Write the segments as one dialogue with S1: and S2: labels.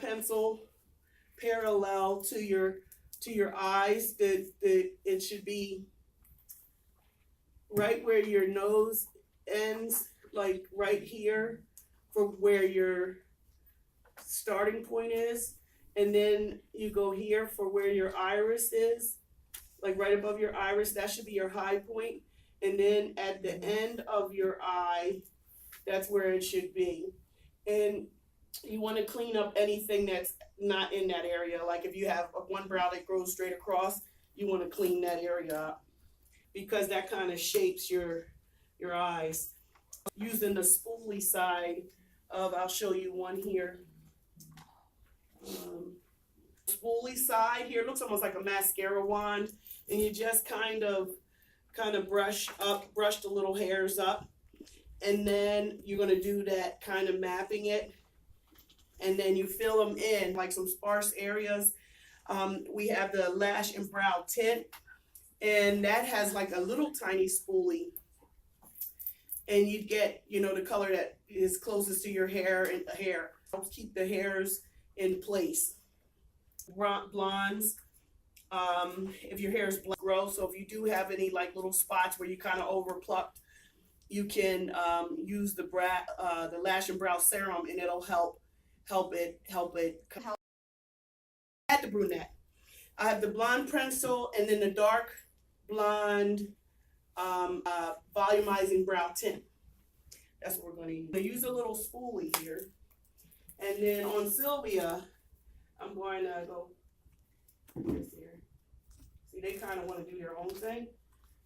S1: pencil parallel to your eyes. It should be right where your nose ends, like right here, for where your starting point is, and then you go here for where your iris is, like right above your iris. That should be your high point, and then at the end of your eye, that's where it should be. And you want to clean up anything that's not in that area. Like if you have one brow that grows straight across, you want to clean that area up, because that kind of shapes your eyes. Using the spoolie side of, I'll show you one here. Spoolie side here looks almost like a mascara wand, and you just kind of brush the little hairs up, and then you're going to do that kind of mapping it, and then you fill them in like some sparse areas. We have the lash and brow tint, and that has like a little tiny spoolie, and you get, the color that is closest to your hair, and the hair helps keep the hairs in place. Blondes, if your hair is grow, so if you do have any like little spots where you kind of over plucked, you can use the lash and brow serum, and it'll help it. At the brunette, I have the blonde pencil, and then the dark blonde volumizing brow tint. That's what we're going to use. I'm going to use a little spoolie here, and then on Sylvia, I'm going to go this here. See, they kind of want to do their own thing,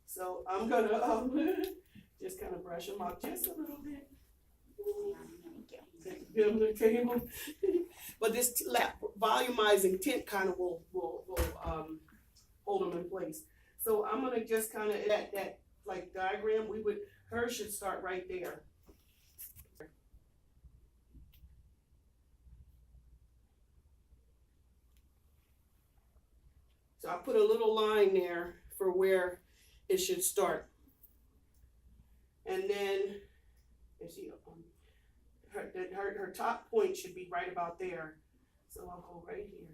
S1: so I'm going to just kind of brush them up just a little bit. But this volumizing tint kind of will hold them in place. So I'm gonna just kind of that like diagram. Hers should start right there. So I put a little line there for where it should start, and then her top point should be right about there. So I'll go right here.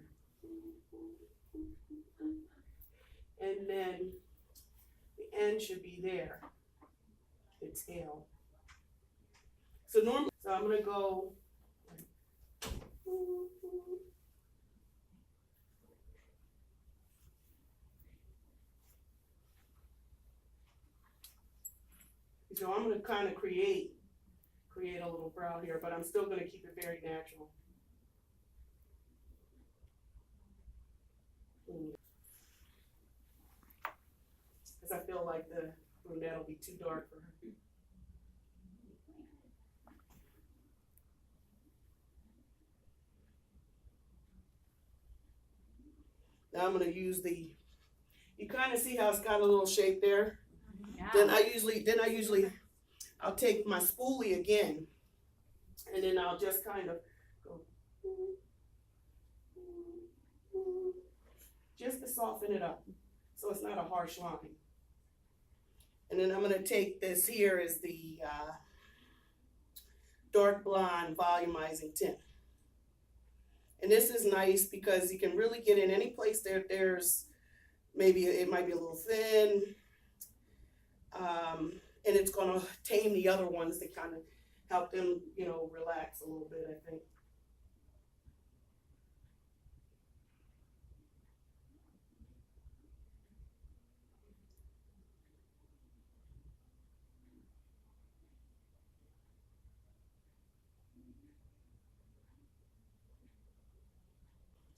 S1: And then the end should be there, the tail. So I'm gonna go. So I'm gonna kind of create a little brow here, but I'm still gonna keep it very natural. Because I feel like the brunette will be too dark for her. Now I'm gonna use you kind of see how it's got a little shape there? Yeah. Then I usually, I'll take my spoolie again, and then I'll just kind of go, just to soften it up, so it's not a harsh line. And then I'm going to take this here is the dark blonde volumizing tint. And this is nice because you can really get in any place there's maybe it might be a little thin, and it's going to tame the other ones to kind of help them, relax a little bit, I think.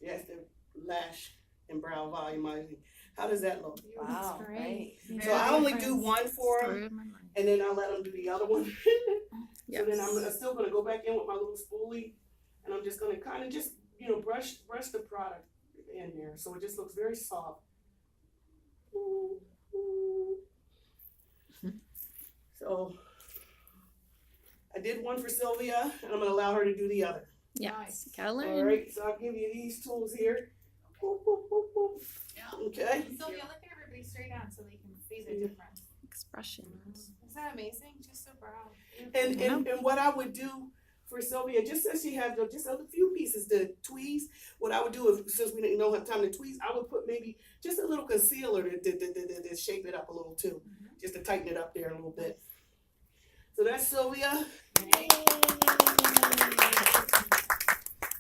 S1: Yes, the lash and brow volumizing. How does that look?
S2: Wow, great.
S1: So I only do one for them, and then I'll let them do the other one. So then I'm still going to go back in with my little spoolie, and I'm just going to kind of just, brush the product in there, so it just looks very soft. So I did one for Sylvia, and I'm going to allow her to do the other.
S3: Yeah,
S2: Nice.
S3: gotta learn.
S1: All right, so I'll give you these tools here. Boop, boop, boop, boop.
S2: Yeah.
S1: Okay.
S2: Sylvia, look at everybody straight on so they can see the difference.
S3: Expressions.
S2: Isn't that amazing? Just so proud.
S1: And what I would do for Sylvia, just since she has just a few pieces to tweeze, what I would do is, since we didn't know have time to tweeze, I would put maybe just a little concealer to shape it up a little too, just to tighten it up there a little bit. So that's Sylvia.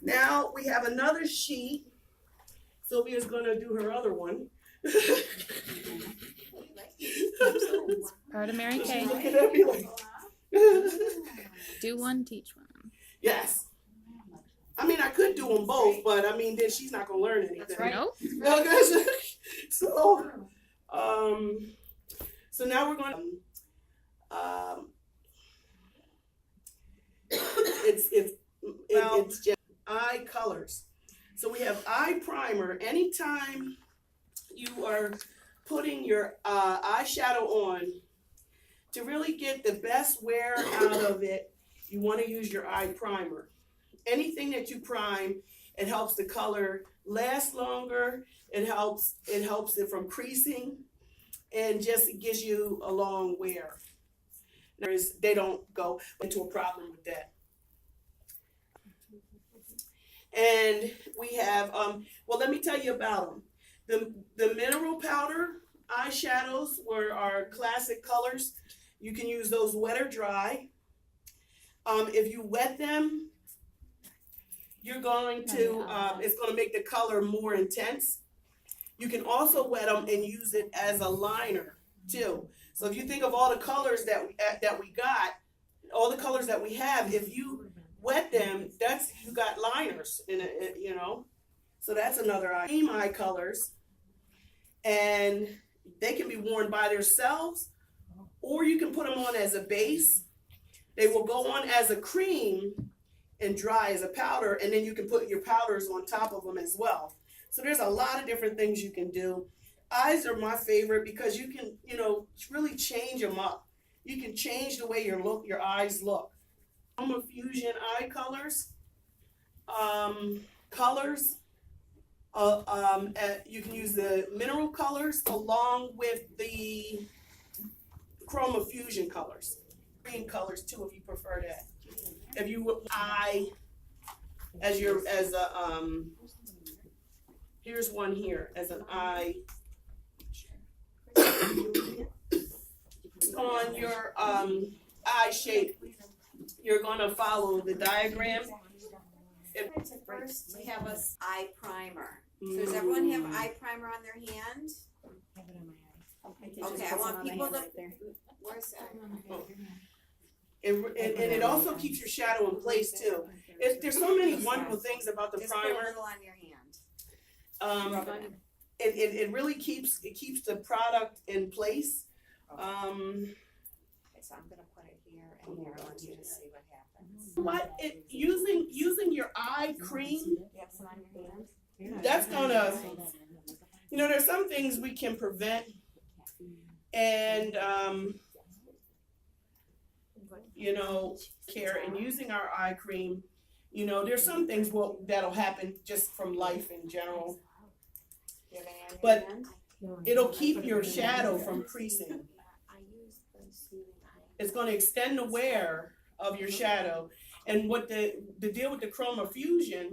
S1: Now we have another sheet. Sylvia's gonna do her other one.
S3: Part of Mary Kay.
S1: She's looking at me like,
S3: Do one, teach one.
S1: yes. I mean, I could do them both, but I mean, then she's not gonna learn anything.
S2: That's right.
S3: Nope.
S1: Okay, so, so now we're going to, it's just eye colors. So we have eye primer. Anytime you are putting your eyeshadow on, to really get the best wear out of it, you want to use your eye primer. Anything that you prime, it helps the color last longer. It helps it from creasing, and just gives you a long wear. They don't go into a problem with that. And we have well, let me tell you about them. The mineral powder eyeshadows were our classic colors. You can use those wet or dry. If you wet them, you're going to, it's going to make the color more intense. You can also wet them and use it as a liner too. So if you think of all the colors that we got, all the colors that we have, if you wet them, that's, you got liners in it, you know. So that's another eye colors, and they can be worn by themselves, or you can put them on as a base. They will go on as a cream and dry as a powder, and then you can put your powders on top of them as well. So there's a lot of different things you can do. Eyes are my favorite because you can, you know, really change them up. You can change the way your eyes look. Chroma Fusion eye colors, you can use the mineral colors along with the Chroma Fusion colors. Green colors too, if you prefer that. If you would eye as here's one here as an eye on your eye shape. You're gonna follow the diagram.
S4: First, we have a eye primer. So does everyone have eye primer on their hand? Okay, I want people to. Where's that?
S1: And it also keeps your shadow in place too. There's so many wonderful things about the
S4: Just put a
S1: primer.
S4: little on your hand. Rub it in.
S1: It really keeps the product in place.
S4: Okay, so I'm gonna put it here and here. I want you to see what happens.
S1: Using your eye cream,
S4: You have some on your hand?
S1: that's gonna, you know, there's some things we can prevent, and you know, care in using our eye cream. You know, there's some things that'll happen just from life in general.
S4: Do you have any on your
S1: But
S4: hand?
S1: it'll keep your shadow from creasing. It's going to extend the wear of your shadow. And what the deal with the Chroma Fusion,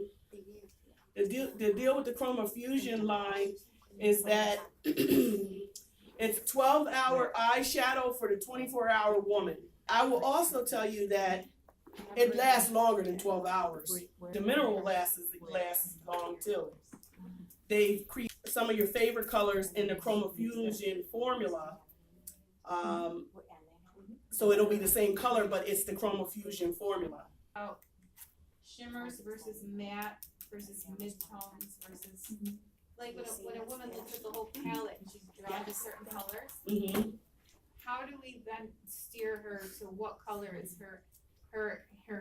S1: the deal with the Chroma Fusion line is that it's 12-hour eyeshadow for the 24-hour woman. I will also tell you that it lasts longer than 12 hours. The mineral lasts long too. They've created some of your favorite colors in the Chroma Fusion formula. So it'll be the same color, but it's the Chroma Fusion formula.
S2: Oh, shimmers versus matte versus mid-tones versus, like when a woman looks at the whole palette and she's drawn to certain colors,
S1: Mm-hmm.
S2: how do we then steer her to what color is her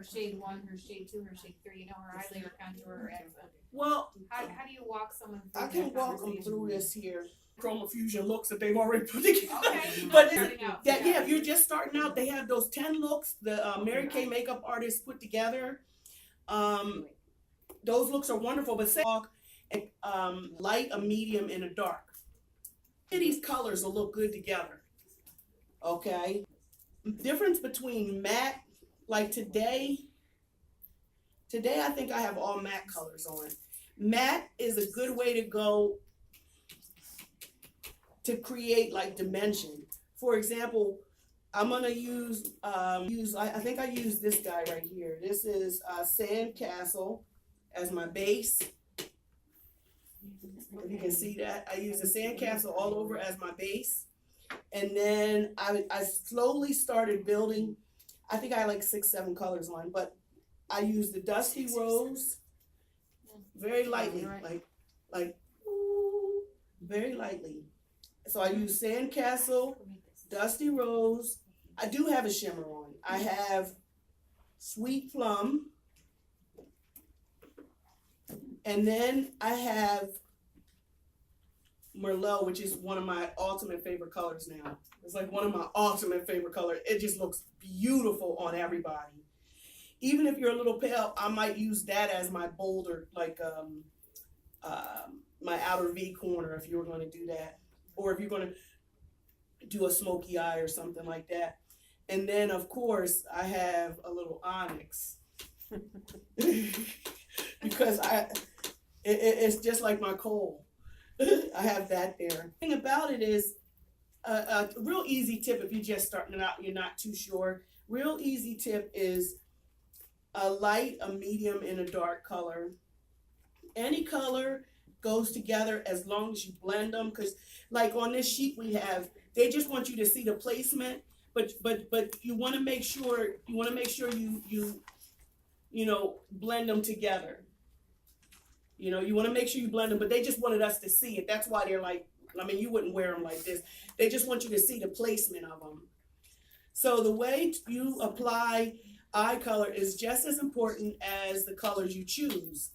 S2: shade 1, her shade 2, her shade 3, you know, her highlighter, contour, or accent?
S1: Well,
S2: How do you walk someone through
S1: I
S2: that
S1: can walk them
S2: conversation?
S1: through this here. Chroma Fusion looks that they've already put together.
S2: Okay,
S1: But
S2: starting out,
S1: that, yeah, if you're just starting out, they have those 10 looks the Mary Kay makeup artist put together. Those looks are wonderful, but say light, a medium, and a dark. These colors will look good together. Okay. Difference between matte, like today, Today I think I have all matte colors on. Matte is a good way to go to create like dimension. For example, I'm gonna use I think I use this guy right here. This is Sandcastle as my base. If you can see that, I use the Sandcastle all over as my base. And then I slowly started building. I think I had like 6, 7 colors on, but I use the Dusty Rose very lightly, like ooh, very lightly. So I use Sandcastle, Dusty Rose. I do have a shimmer on. I have Sweet Plum. And then I have Merlot, which is one of my ultimate favorite colors now. It's like one of my ultimate favorite colors. It just looks beautiful on everybody. Even if you're a little pale, I might use that as my bolder, like my outer V corner if you were going to do that. Or if you're going to do a smoky eye or something like that. And then, of course, I have a little onyx. Because it's just like my coal. I have that there. The thing about it is, a real easy tip if you're just starting out, you're not too sure. Real easy tip is a light, a medium, and a dark color. Any color goes together as long as you blend them. Because like on this sheet we have, they just want you to see the placement, but you want to make sure you blend them together. You know, you want to make sure you blend them, but they just wanted us to see it. That's why they're like, I mean, you wouldn't wear them like this. They just want you to see the placement of them. So the way you apply eye color is just as important as the colors you choose.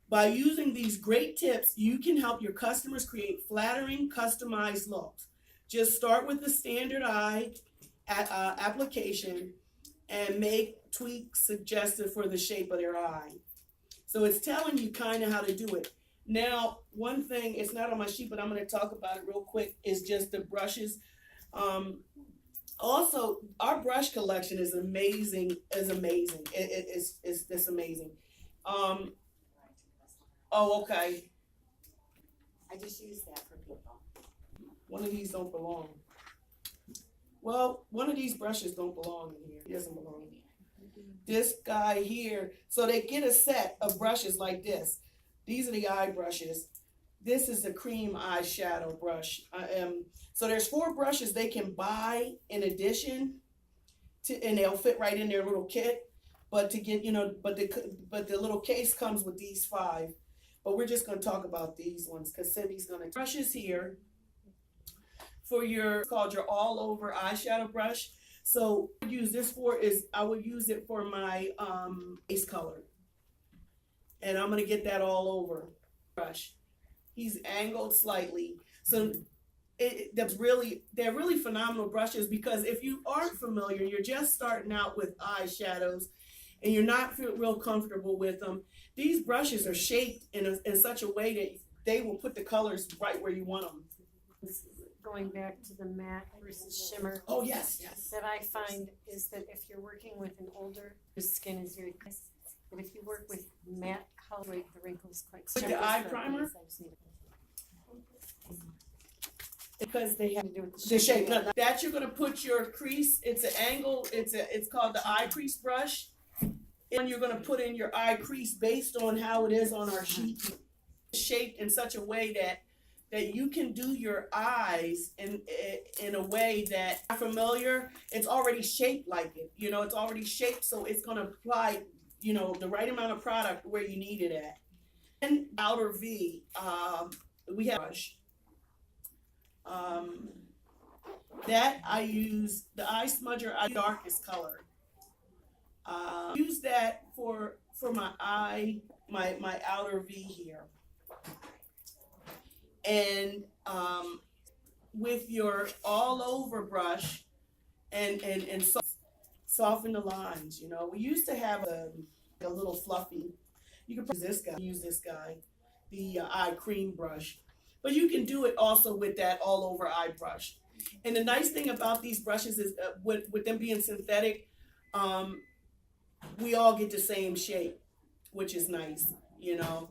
S1: By using these great tips, you can help your customers create flattering, customized looks. Just start with the standard eye application and make tweaks suggested for the shape of their eye. So it's telling you kind of how to do it. Now, one thing, it's not on my sheet, but I'm going to talk about it real quick, is just the brushes. Also, our brush collection is amazing. It's amazing. Oh, okay.
S4: I just use that for people.
S1: One of these don't belong. Well, one of these brushes don't belong in here. It doesn't belong in here. This guy here, so they get a set of brushes like this. These are the eye brushes. This is the cream eyeshadow brush. So there's 4 brushes they can buy in addition to, and they'll fit right in their little kit. But to get, but the little case comes with these 5. But we're just going to talk about these ones because Cindy's going to. Brushes here for your, called your all over eyeshadow brush. So what I use this for is I would use it for my base color. And I'm going to get that all over brush. He's angled slightly. So they're really phenomenal brushes because if you aren't familiar, you're just starting out with eyeshadows and you're not real comfortable with them, these brushes are shaped in such a way that they will put the colors right where you want them.
S5: Going back to the matte versus shimmer.
S1: Oh, yes.
S5: That I find is that if you're working with an older, whose skin is very crisp, but if you work with matte color, the wrinkles quite.
S1: With the eye primer? Because they have
S5: to do with
S1: the shape. No, that you're gonna put your crease. It's an angle. It's called the eye crease brush. And you're gonna put in your eye crease based on how it is on our sheet, shaped in such a way that you can do your eyes in a way that familiar. It's already shaped like it. It's already shaped, so it's gonna apply the right amount of product where you need it at. And outer V, we have brush. That I use the eye smudger, darkest color. Use that for my eye, my outer V here. And with your all over brush and soften the lines. We used to have a little fluffy. You can use this guy, the eye cream brush. But you can do it also with that all over eye brush. And the nice thing about these brushes is with them being synthetic, we all get the same shape, which is nice, you know.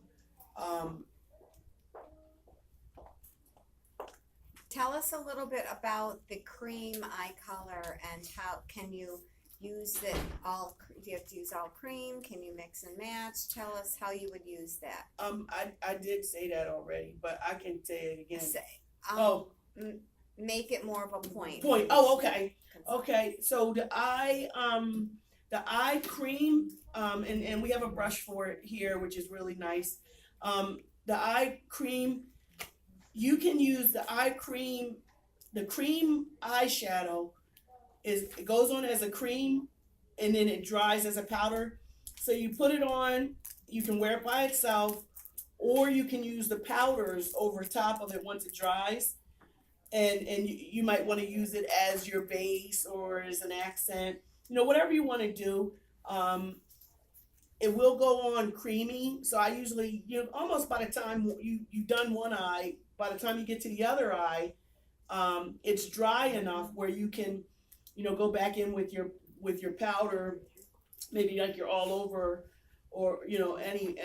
S4: Tell us a little bit about the cream eye color and how can you use it all, do you have to use all cream? Can you mix and match? Tell us how you would use that.
S1: I did say that already, but I can say it again.
S4: Say,
S1: Oh.
S4: Make it more of a point.
S1: Oh, okay. Okay, so the eye cream, and we have a brush for it here, which is really nice. The eye cream, you can use the eye cream, the cream eyeshadow it goes on as a cream and then it dries as a powder. So you put it on, you can wear it by itself, or you can use the powders over top of it once it dries. And you might want to use it as your base or as an accent, you know, whatever you want to do. It will go on creamy, so I usually, you know, almost by the time you've done one eye, by the time you get to the other eye, it's dry enough where you can, you know, go back in with your powder, maybe like you're all over, or you know, any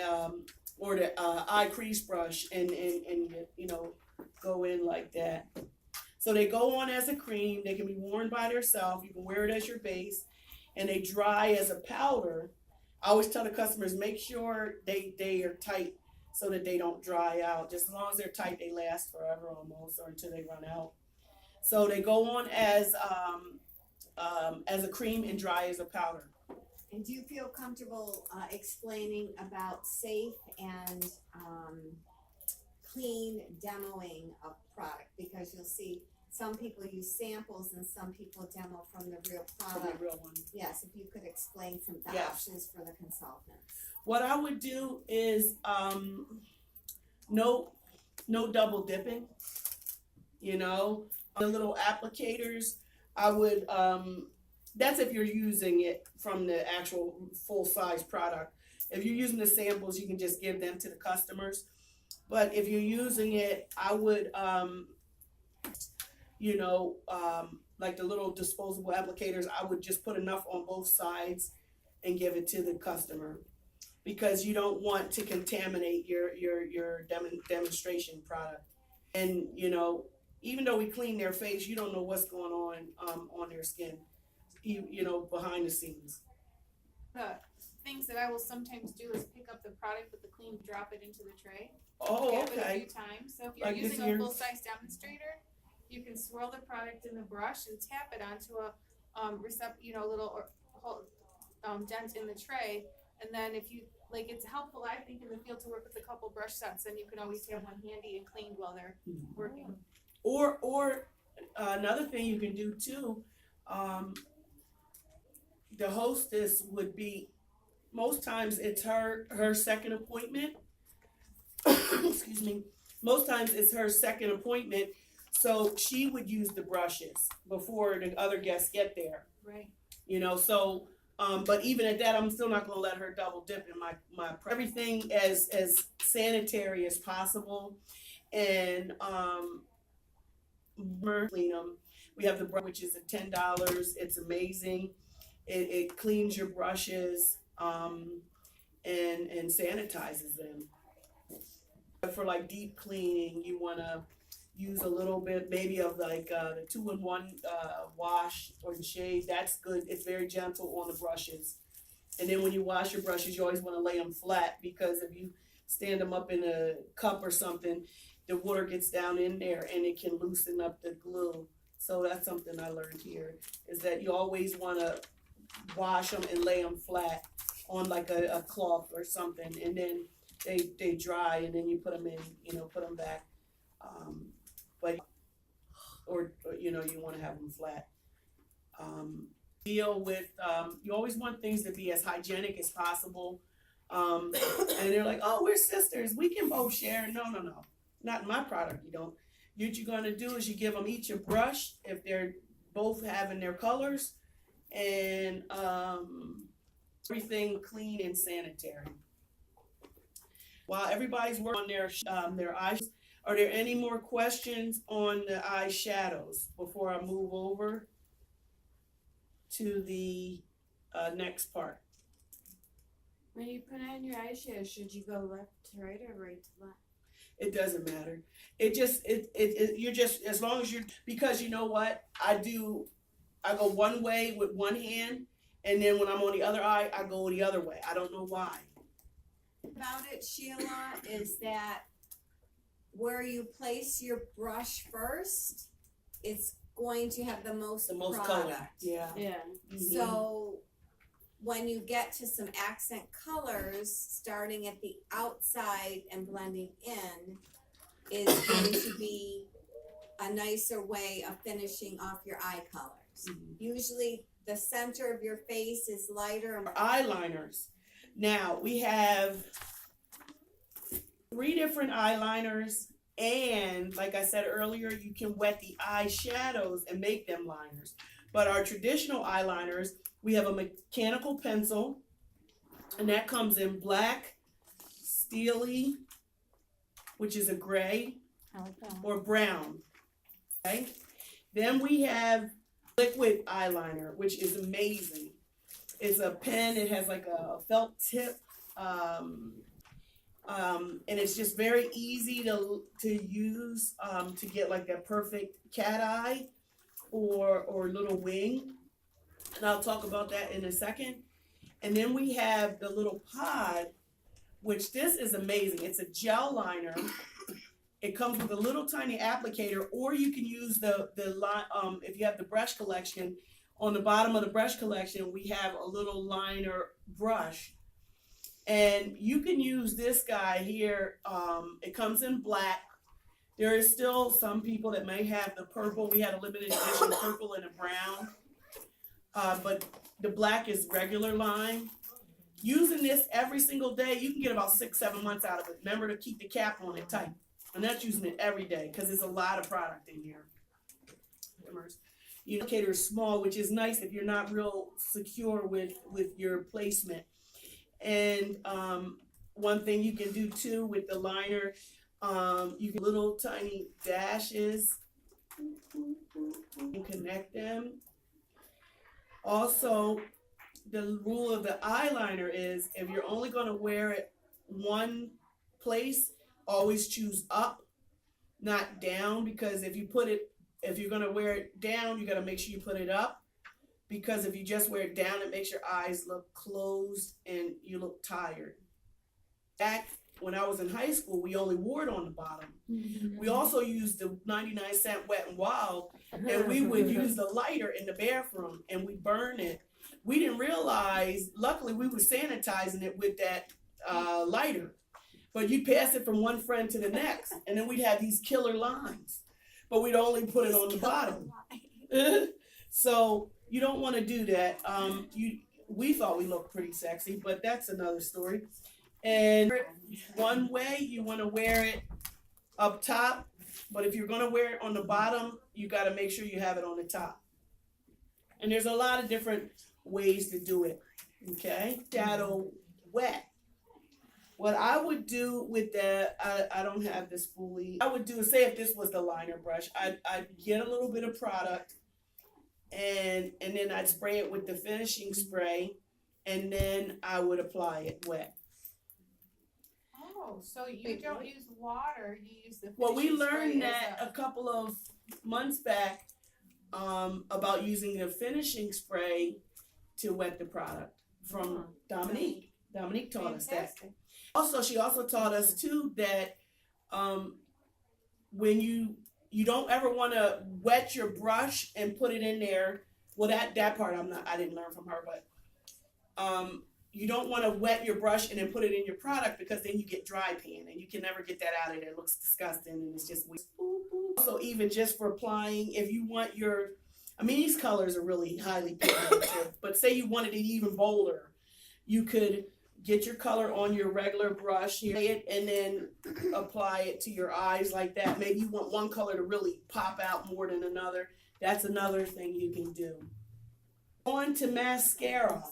S1: or the eye crease brush, and you know, go in like that. So they go on as a cream. They can be worn by themselves. You can wear it as your base, and they dry as a powder. I always tell the customers, make sure they are tight so that they don't dry out. Just as long as they're tight, they last forever almost, or until they run out. So they go on as a cream and dry as a powder.
S4: And do you feel comfortable explaining about safe and clean demoing of product? Because you'll see some people use samples and some people demo from the real
S1: From
S4: product.
S1: the real one.
S4: Yes, if you could explain some of the
S1: Yes.
S4: options for the consultants.
S1: What I would do is no double dipping. You know, the little applicators, I would that's if you're using it from the actual full size product. If you're using the samples, you can just give them to the customers. But if you're using it, I would you know, like the little disposable applicators, I would just put enough on both sides and give it to the customer, because you don't want to contaminate your demonstration product. And you know, even though we clean their face, you don't know what's going on their skin, you know, behind the scenes.
S2: The things that I will sometimes do is pick up the product with the clean, drop it into the tray.
S1: Oh,
S2: Dab it a
S1: okay.
S2: few times. So if you're
S1: Like this
S2: using
S1: here?
S2: a full-size demonstrator, you can swirl the product in the brush and tap it onto a little dent in the tray. And then if you like, it's helpful, I think, in the field to work with a couple brush sets, and you can always have one handy and cleaned while they're working.
S1: Or another thing you can do too, the hostess would be, most times it's her second appointment. Excuse me. Most times it's her second appointment, so she would use the brushes before the other guests get there.
S2: Right.
S1: You know, so but even at that, I'm still not going to let her double dip in my everything as sanitary as possible, and clean them. We have the brush, which is at $10. It's amazing. It cleans your brushes and sanitizes them. But for like deep cleaning, you want to use a little bit maybe of like the 2-in-1 wash or shave. That's good. It's very gentle on the brushes. And then when you wash your brushes, you always want to lay them flat, because if you stand them up in a cup or something, the water gets down in there and it can loosen up the glue. So that's something I learned here, is that you always want to wash them and lay them flat on like a cloth or something, and then they dry, and then you put them in, you know, put them back. But or you know, you want to have them flat. Deal with you always want things to be as hygienic as possible. And they're like, oh, we're sisters, we can both share. No, not in my product. You don't. What you're gonna do is you give them each a brush if they're both having their colors, and everything clean and sanitary. While everybody's working on their eyes, are there any more questions on the eyeshadows before I move over to the next part?
S6: When you put on your eyeshadow, should you go left to right or right to left?
S1: It doesn't matter. You're just, as long as you're, because you know what? I go one way with one hand, and then when I'm on the other eye, I go the other way. I don't know why.
S4: About it, Sheila, is that where you place your brush first, it's going to have the most
S1: Color.
S4: product.
S1: Yeah.
S6: Yeah.
S1: Mhm.
S4: So when you get to some accent colors, starting at the outside and blending in is going to be a nicer way of finishing off your eye colors.
S1: Mhm.
S4: Usually the center of your face is lighter and
S1: Eyeliners. Now we have 3 different eyeliners, and like I said earlier, you can wet the eyeshadows and make them liners. But our traditional eyeliners, we have a mechanical pencil, and that comes in black, steely, which is a gray,
S3: I like that.
S1: or brown. Okay? Then we have liquid eyeliner, which is amazing. It's a pen, it has like a felt tip, and it's just very easy to use to get like that perfect cat eye or little wing. And I'll talk about that in a second. And then we have the little pod, which this is amazing. It's a gel liner. It comes with a little tiny applicator, or you can use the line, if you have the brush collection. On the bottom of the brush collection, we have a little liner brush. And you can use this guy here. It comes in black. There is still some people that may have the purple. We had a limited edition purple and a brown. But the black is regular line. Using this every single day, you can get about 6-7 months out of it. Remember to keep the cap on it tight. And that's using it every day because there's a lot of product in here. You know, the applicator is small, which is nice if you're not real secure with your placement. And one thing you can do too with the liner, you can little tiny dashes and connect them. Also, the rule of the eyeliner is if you're only going to wear it one place, always choose up, not down, because if you're going to wear it down, you got to make sure you put it up, because if you just wear it down, it makes your eyes look closed and you look tired. Back when I was in high school, we only wore it on the bottom. We also used the 99-cent Wet n Wild, and we would use the lighter in the bathroom and we burn it. We didn't realize, luckily we were sanitizing it with that lighter, but you'd pass it from one friend to the next, and then we'd have these killer lines, but we'd only put it on the bottom. So you don't want to do that. We thought we looked pretty sexy, but that's another story. And one way, you want to wear it up top, but if you're going to wear it on the bottom, you got to make sure you have it on the top. And there's a lot of different ways to do it. Okay, shadow wet. What I would do with that, I don't have this fully. I would do, say if this was the liner brush, I'd get a little bit of product, and then I'd spray it with the finishing spray, and then I would apply it wet.
S2: Oh, so you don't use water, you use the
S1: Well, we
S2: finishing spray
S1: learned
S2: as
S1: that a couple of months back about using the finishing spray to wet the product from Dominique. Dominique taught us that.
S2: Fantastic.
S1: Also, she also taught us too that when you don't ever want to wet your brush and put it in there. Well, that part I didn't learn from her, but you don't want to wet your brush and then put it in your product, because then you get dry pan and you can never get that out of there. It looks disgusting and it's just weird. Also, even just for applying, if you want these colors are really highly pigmented, but say you wanted it even bolder, you could get your color on your regular brush, and then apply it to your eyes like that. Maybe you want one color to really pop out more than another. That's another thing you can do. On to mascara.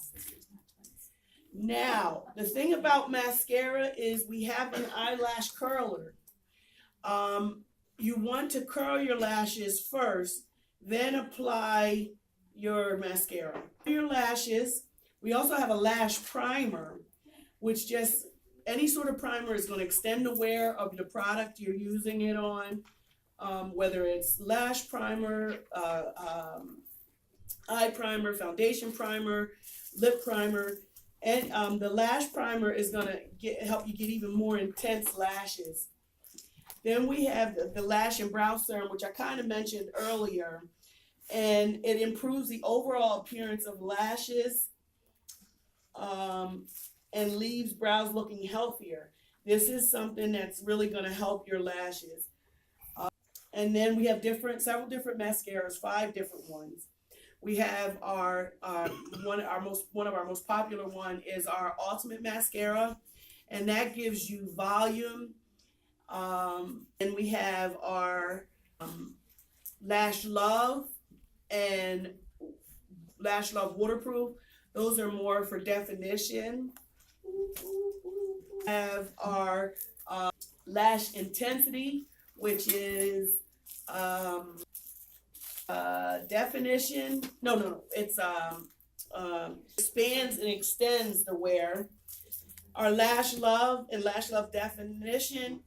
S1: Now, the thing about mascara is we have an eyelash curler. You want to curl your lashes first, then apply your mascara. Your lashes, we also have a lash primer. which just any sort of primer is going to extend the wear of the product you're using it on, whether it's lash primer, eye primer, foundation primer, lip primer, and the lash primer is going to help you get even more intense lashes. Then we have the lash and brow serum, which I kind of mentioned earlier, and it improves the overall appearance of lashes and leaves brows looking healthier. This is something that's really going to help your lashes. And then we have several different mascaras, 5 different ones. We have one of our most popular one is our Ultimate Mascara, and that gives you volume. And we have our Lash Love and Lash Love Waterproof. Those are more for definition. We have our Lash Intensity, which is definition. No. It's expands and extends the wear. Our Lash Love and Lash Love Definition.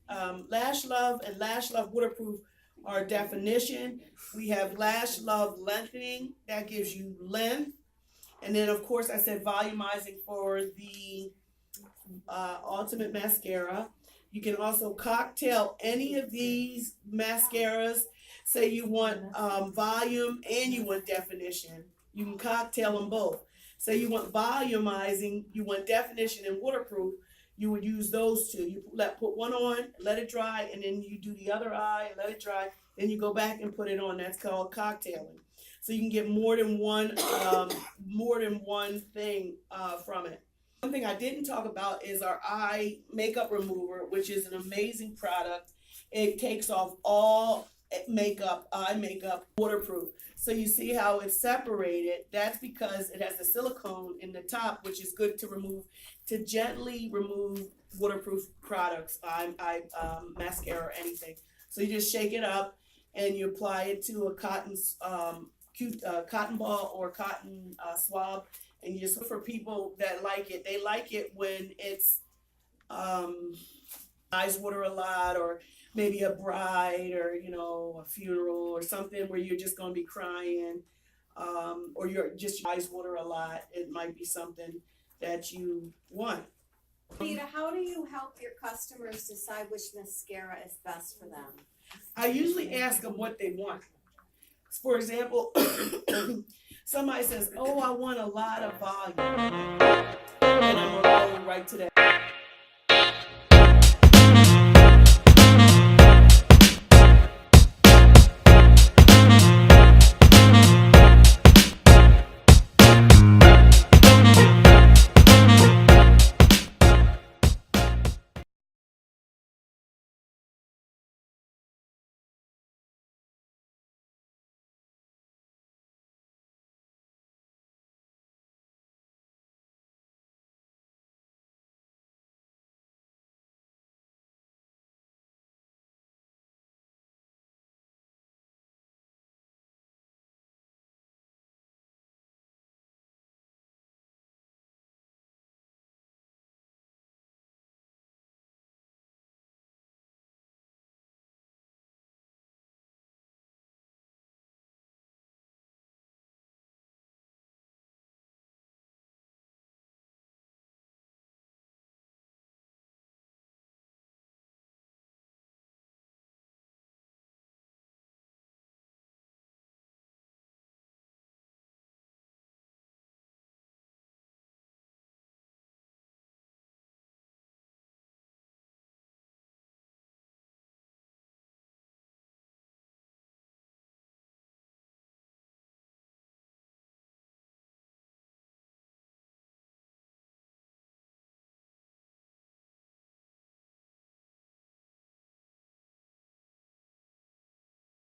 S1: Lash Love and Lash Love Waterproof are definition. We have Lash Love Lengthening. That gives you length. And then, of course, I said volumizing for the Ultimate Mascara. You can also cocktail any of these mascaras. Say you want volume and you want definition. You can cocktail them both. Say you want volumizing, you want definition and waterproof, you would use those two. You put one on, let it dry, and then you do the other eye, let it dry, then you go back and put it on. That's called cocktailing. So you can get more than one thing from it. One thing I didn't talk about is our eye makeup remover, which is an amazing product. It takes off all eye makeup, waterproof. So you see how it's separated. That's because it has the silicone in the top, which is good to gently remove waterproof products, mascara or anything. So you just shake it up and you apply it to a cotton ball or cotton swab. And just for people that like it, they like it when it's eyes water a lot, or maybe a bride, or a funeral or something where you're just going to be crying, or your eyes water a lot. It might be something that you want.
S4: Rita, how do you help your customers decide which mascara is best for them?
S1: I usually ask them what they want. For example, somebody says, "Oh, I want a lot of volume," and I'm gonna go right to that.